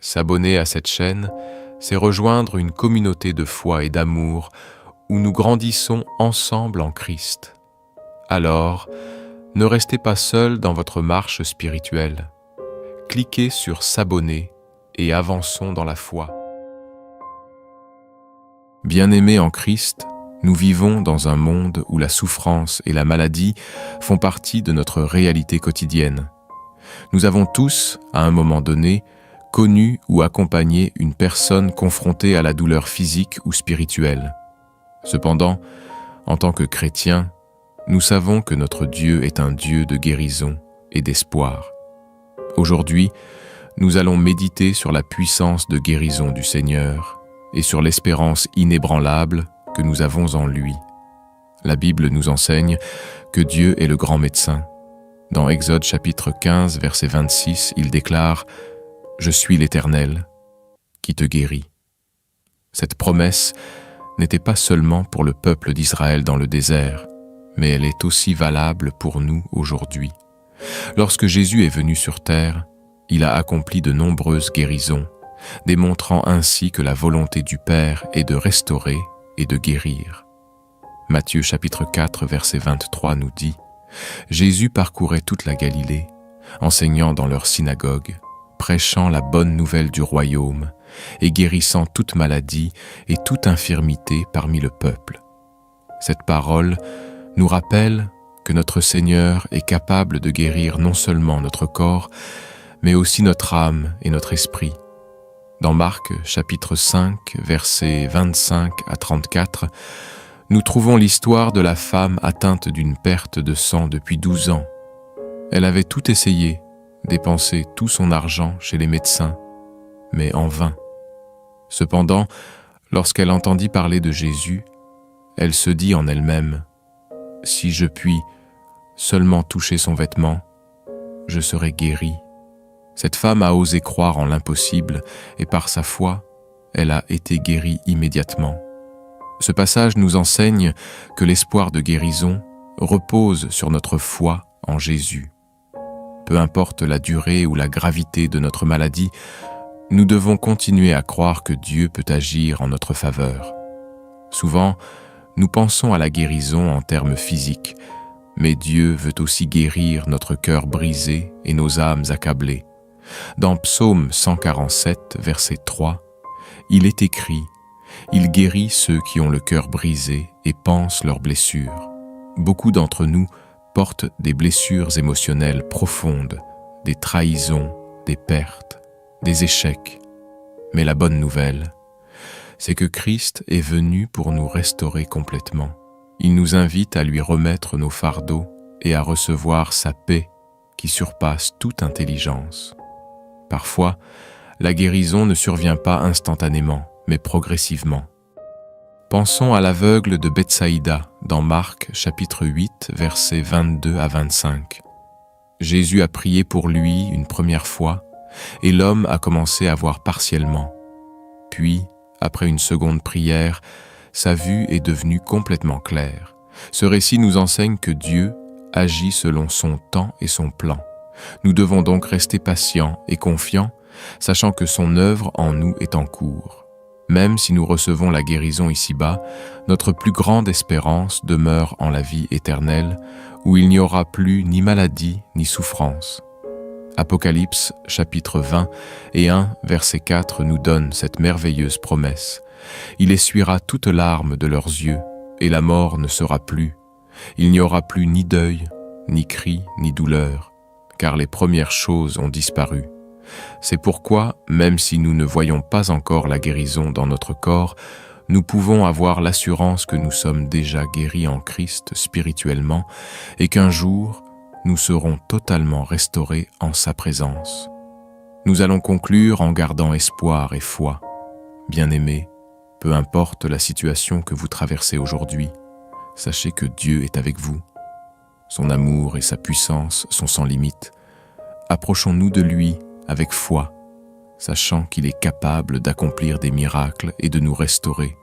S'abonner à cette chaîne, c'est rejoindre une communauté de foi et d'amour où nous grandissons ensemble en Christ. Alors, ne restez pas seul dans votre marche spirituelle. Cliquez sur s'abonner et avançons dans la foi. Bien-aimés en Christ, nous vivons dans un monde où la souffrance et la maladie font partie de notre réalité quotidienne. Nous avons tous, à un moment donné, connu ou accompagné une personne confrontée à la douleur physique ou spirituelle. Cependant, en tant que chrétiens, nous savons que notre Dieu est un Dieu de guérison et d'espoir. Aujourd'hui, nous allons méditer sur la puissance de guérison du Seigneur et sur l'espérance inébranlable que nous avons en lui. La Bible nous enseigne que Dieu est le grand médecin. Dans Exode chapitre 15, verset 26, il déclare « Je suis l'Éternel qui te guérit ». Cette promesse n'était pas seulement pour le peuple d'Israël dans le désert, mais elle est aussi valable pour nous aujourd'hui. Lorsque Jésus est venu sur terre, il a accompli de nombreuses guérisons, démontrant ainsi que la volonté du Père est de restaurer et de guérir. Matthieu chapitre 4, verset 23 nous dit « Jésus parcourait toute la Galilée, enseignant dans leur synagogue, prêchant la bonne nouvelle du royaume et guérissant toute maladie et toute infirmité parmi le peuple. » Cette parole nous rappelle que notre Seigneur est capable de guérir non seulement notre corps, mais aussi notre âme et notre esprit. Dans Marc chapitre 5, versets 25 à 34, nous trouvons l'histoire de la femme atteinte d'une perte de sang depuis 12 ans. Elle avait tout essayé, dépensé tout son argent chez les médecins, mais en vain. Cependant, lorsqu'elle entendit parler de Jésus, elle se dit en elle-même « Si je puis seulement toucher son vêtement, je serai guérie. » Cette femme a osé croire en l'impossible et par sa foi, elle a été guérie immédiatement. Ce passage nous enseigne que l'espoir de guérison repose sur notre foi en Jésus. Peu importe la durée ou la gravité de notre maladie, nous devons continuer à croire que Dieu peut agir en notre faveur. Souvent, nous pensons à la guérison en termes physiques, mais Dieu veut aussi guérir notre cœur brisé et nos âmes accablées. Dans Psaume 147, verset 3, il est écrit « Il guérit ceux qui ont le cœur brisé et pansent leurs blessures. » Beaucoup d'entre nous portent des blessures émotionnelles profondes, des trahisons, des pertes, des échecs. Mais la bonne nouvelle, c'est que Christ est venu pour nous restaurer complètement. Il nous invite à lui remettre nos fardeaux et à recevoir sa paix qui surpasse toute intelligence. Parfois, la guérison ne survient pas instantanément, mais progressivement. Pensons à l'aveugle de Bethsaïda dans Marc chapitre 8, versets 22 à 25. Jésus a prié pour lui une première fois et l'homme a commencé à voir partiellement. Puis, après une seconde prière, sa vue est devenue complètement claire. Ce récit nous enseigne que Dieu agit selon son temps et son plan. Nous devons donc rester patients et confiants, sachant que son œuvre en nous est en cours. Même si nous recevons la guérison ici-bas, notre plus grande espérance demeure en la vie éternelle, où il n'y aura plus ni maladie ni souffrance. Apocalypse chapitre 20 et 1 verset 4 nous donne cette merveilleuse promesse. Il essuiera toute larme de leurs yeux, et la mort ne sera plus. Il n'y aura plus ni deuil, ni cri, ni douleur, car les premières choses ont disparu. C'est pourquoi, même si nous ne voyons pas encore la guérison dans notre corps, nous pouvons avoir l'assurance que nous sommes déjà guéris en Christ spirituellement et qu'un jour, nous serons totalement restaurés en sa présence. Nous allons conclure en gardant espoir et foi. Bien-aimés, peu importe la situation que vous traversez aujourd'hui, sachez que Dieu est avec vous. Son amour et sa puissance sont sans limite. Approchons-nous de lui avec foi, sachant qu'il est capable d'accomplir des miracles et de nous restaurer.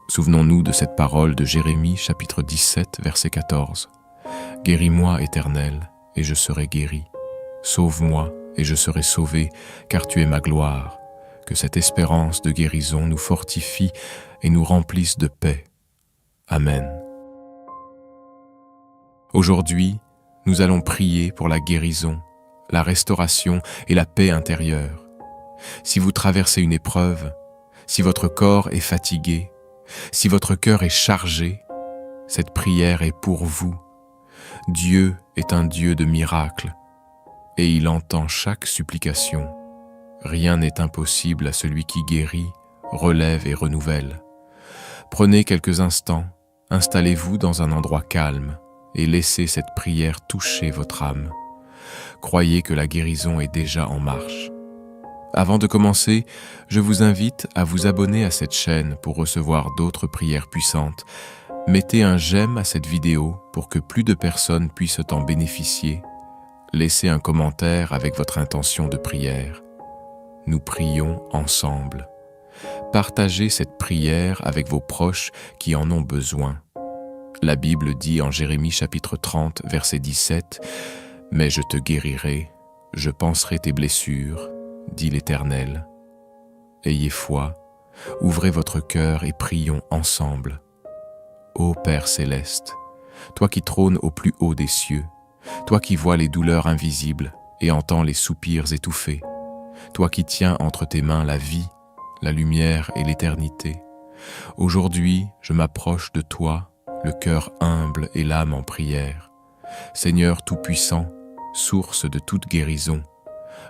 Souvenons-nous de cette parole de Jérémie, chapitre 17, verset 14. « Guéris-moi, Éternel, et je serai guéri. Sauve-moi, et je serai sauvé, car tu es ma gloire. Que cette espérance de guérison nous fortifie et nous remplisse de paix. Amen. Aujourd'hui, nous allons prier pour la guérison, la restauration et la paix intérieure. Si vous traversez une épreuve, si votre corps est fatigué, si votre cœur est chargé, cette prière est pour vous. Dieu est un Dieu de miracles et il entend chaque supplication. Rien n'est impossible à celui qui guérit, relève et renouvelle. Prenez quelques instants, installez-vous dans un endroit calme et laissez cette prière toucher votre âme. Croyez que la guérison est déjà en marche. Avant de commencer, je vous invite à vous abonner à cette chaîne pour recevoir d'autres prières puissantes. Mettez un j'aime à cette vidéo pour que plus de personnes puissent en bénéficier. Laissez un commentaire avec votre intention de prière. Nous prions ensemble. Partagez cette prière avec vos proches qui en ont besoin. La Bible dit en Jérémie chapitre 30, verset 17, « Mais je te guérirai, je panserai tes blessures, dit l'Éternel. » Ayez foi, ouvrez votre cœur et prions ensemble. Ô Père céleste, toi qui trônes au plus haut des cieux, toi qui vois les douleurs invisibles et entends les soupirs étouffés, toi qui tiens entre tes mains la vie, la lumière et l'éternité. Aujourd'hui, je m'approche de toi, le cœur humble et l'âme en prière. Seigneur Tout-Puissant, source de toute guérison,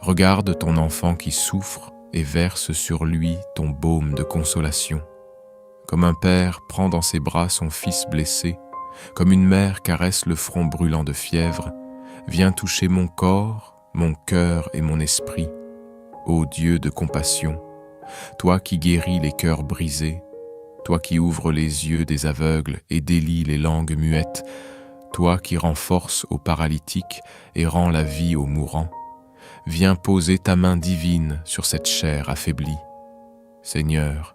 regarde ton enfant qui souffre et verse sur lui ton baume de consolation. Comme un père prend dans ses bras son fils blessé, comme une mère caresse le front brûlant de fièvre, viens toucher mon corps, mon cœur et mon esprit. Ô Dieu de compassion, toi qui guéris les cœurs brisés, toi qui ouvres les yeux des aveugles et délies les langues muettes, toi qui rends force aux paralytiques et rends la vie aux mourants, viens poser ta main divine sur cette chair affaiblie. Seigneur,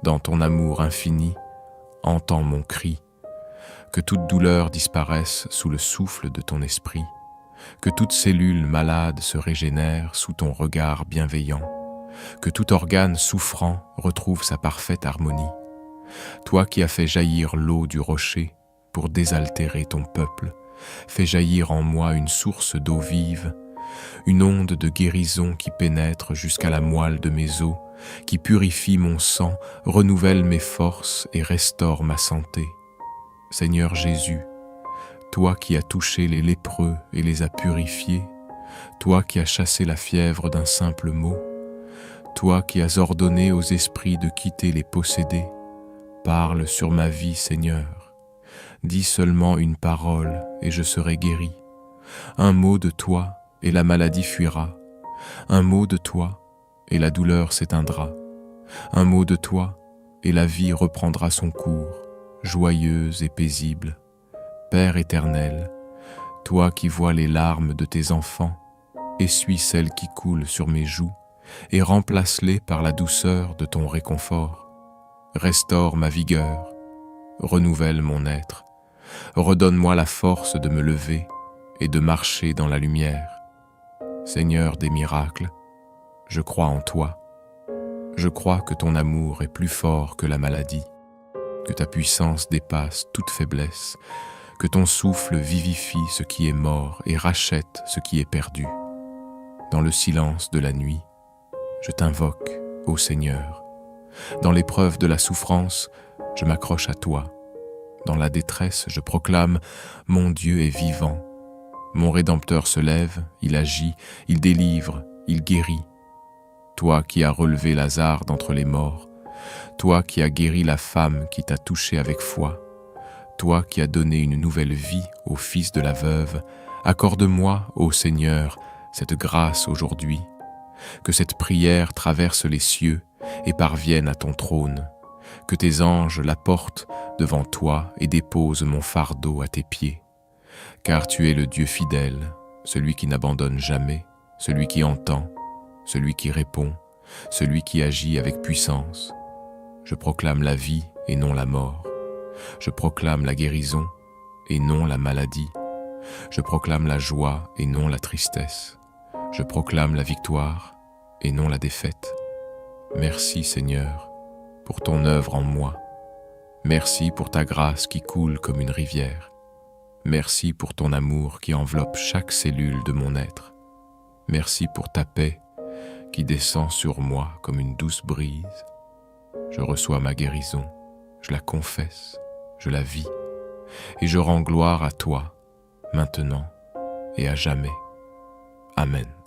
dans ton amour infini, entends mon cri, que toute douleur disparaisse sous le souffle de ton esprit, que toute cellule malade se régénère sous ton regard bienveillant, que tout organe souffrant retrouve sa parfaite harmonie. Toi qui as fait jaillir l'eau du rocher pour désaltérer ton peuple, fais jaillir en moi une source d'eau vive, une onde de guérison qui pénètre jusqu'à la moelle de mes os, qui purifie mon sang, renouvelle mes forces et restaure ma santé. Seigneur Jésus, toi qui as touché les lépreux et les as purifiés, toi qui as chassé la fièvre d'un simple mot, toi qui as ordonné aux esprits de quitter les possédés, parle sur ma vie, Seigneur. Dis seulement une parole et je serai guéri. Un mot de toi et la maladie fuira. Un mot de toi et la douleur s'éteindra. Un mot de toi et la vie reprendra son cours, joyeuse et paisible. Père éternel, toi qui vois les larmes de tes enfants, essuie celles qui coulent sur mes joues et remplace-les par la douceur de ton réconfort. Restaure ma vigueur, renouvelle mon être, redonne-moi la force de me lever et de marcher dans la lumière. Seigneur des miracles, je crois en toi. Je crois que ton amour est plus fort que la maladie, que ta puissance dépasse toute faiblesse, que ton souffle vivifie ce qui est mort et rachète ce qui est perdu. Dans le silence de la nuit, je t'invoque, ô Seigneur. Dans l'épreuve de la souffrance, je m'accroche à toi. Dans la détresse, je proclame « Mon Dieu est vivant ». Mon Rédempteur se lève, il agit, il délivre, il guérit. Toi qui as relevé Lazare d'entre les morts, toi qui as guéri la femme qui t'a touché avec foi, toi qui as donné une nouvelle vie au fils de la veuve, accorde-moi, ô Seigneur, cette grâce aujourd'hui, que cette prière traverse les cieux et parvienne à ton trône, que tes anges la portent devant toi et déposent mon fardeau à tes pieds. Car tu es le Dieu fidèle, celui qui n'abandonne jamais, celui qui entend, celui qui répond, celui qui agit avec puissance. Je proclame la vie et non la mort. Je proclame la guérison et non la maladie. Je proclame la joie et non la tristesse. Je proclame la victoire et non la défaite. Merci Seigneur pour ton œuvre en moi. Merci pour ta grâce qui coule comme une rivière. Merci pour ton amour qui enveloppe chaque cellule de mon être. Merci pour ta paix qui descend sur moi comme une douce brise. Je reçois ma guérison, je la confesse, je la vis, et je rends gloire à toi, maintenant et à jamais. Amen.